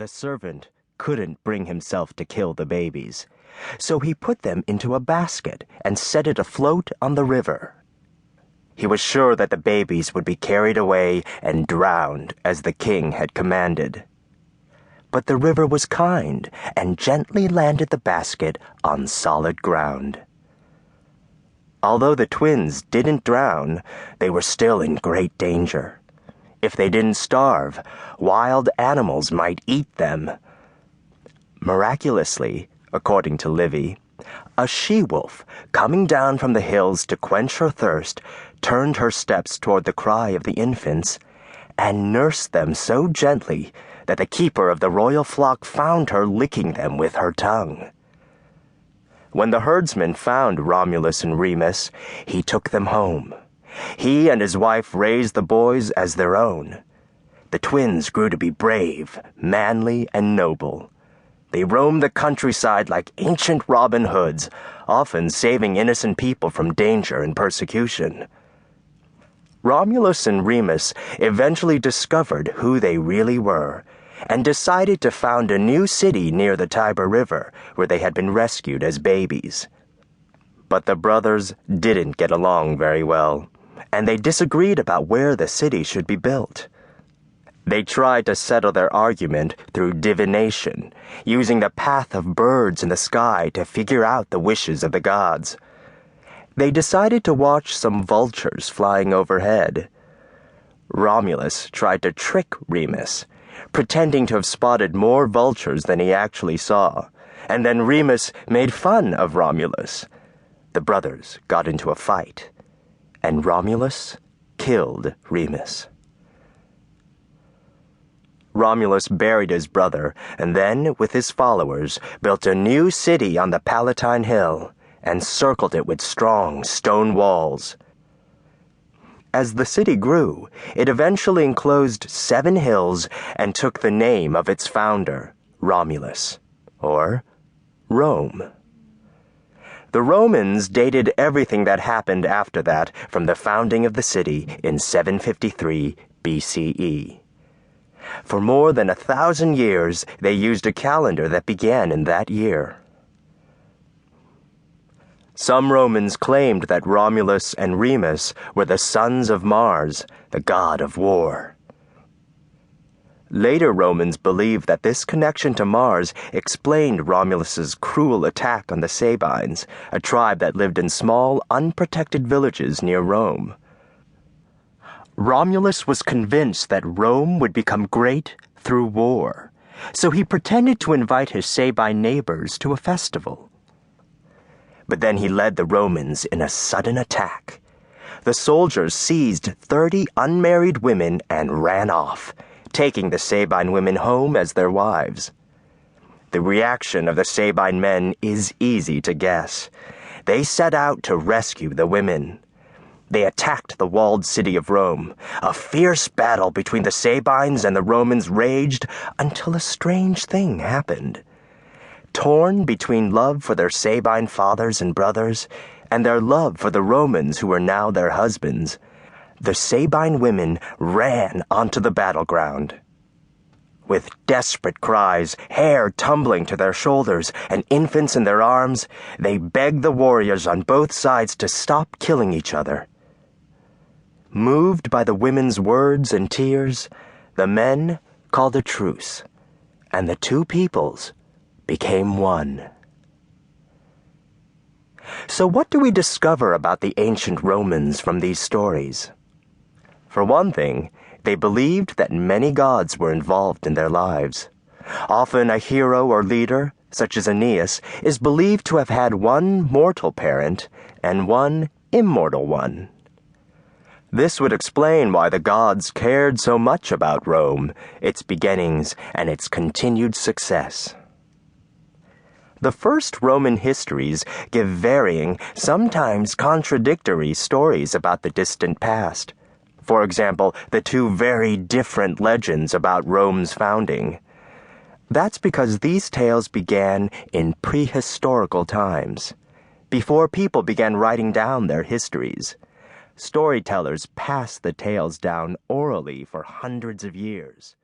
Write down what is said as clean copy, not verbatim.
The servant couldn't bring himself to kill the babies, so he put them into a basket and set it afloat on the river. He was sure that the babies would be carried away and drowned as the king had commanded. But the river was kind and gently landed the basket on solid ground. Although the twins didn't drown, they were still in great danger. If they didn't starve, wild animals might eat them. Miraculously, according to Livy, a she-wolf, coming down from the hills to quench her thirst, turned her steps toward the cry of the infants and nursed them so gently that the keeper of the royal flock found her licking them with her tongue. When the herdsman found Romulus and Remus, he took them home. He and his wife raised the boys as their own. The twins grew to be brave, manly, and noble. They roamed the countryside like ancient Robin Hoods, often saving innocent people from danger and persecution. Romulus and Remus eventually discovered who they really were and decided to found a new city near the Tiber River where they had been rescued as babies. But the brothers didn't get along very well, and they disagreed about where the city should be built. They tried to settle their argument through divination, using the path of birds in the sky to figure out the wishes of the gods. They decided to watch some vultures flying overhead. Romulus tried to trick Remus, pretending to have spotted more vultures than he actually saw, and then Remus made fun of Romulus. The brothers got into a fight, and Romulus killed Remus. Romulus buried his brother, and then, with his followers, built a new city on the Palatine Hill and circled it with strong stone walls. As the city grew, it eventually enclosed 7 hills and took the name of its founder, Romulus, or Rome. The Romans dated everything that happened after that from the founding of the city in 753 BCE. For more than 1,000 years, they used a calendar that began in that year. Some Romans claimed that Romulus and Remus were the sons of Mars, the god of war. Later Romans believed that this connection to Mars explained Romulus's cruel attack on the Sabines, a tribe that lived in small, unprotected villages near Rome. Romulus was convinced that Rome would become great through war, so he pretended to invite his Sabine neighbors to a festival. But then he led the Romans in a sudden attack. The soldiers seized 30 unmarried women and ran off, taking the Sabine women home as their wives. The reaction of the Sabine men is easy to guess. They set out to rescue the women. They attacked the walled city of Rome. A fierce battle between the Sabines and the Romans raged until a strange thing happened. Torn between love for their Sabine fathers and brothers and their love for the Romans who were now their husbands, the Sabine women ran onto the battleground. With desperate cries, hair tumbling to their shoulders, and infants in their arms, they begged the warriors on both sides to stop killing each other. Moved by the women's words and tears, the men called a truce, and the two peoples became one. So what do we discover about the ancient Romans from these stories? For one thing, they believed that many gods were involved in their lives. Often a hero or leader, such as Aeneas, is believed to have had one mortal parent and one immortal one. This would explain why the gods cared so much about Rome, its beginnings, and its continued success. The first Roman histories give varying, sometimes contradictory stories about the distant past. For example, the 2 very different legends about Rome's founding. That's because these tales began in prehistorical times, before people began writing down their histories. Storytellers passed the tales down orally for hundreds of years.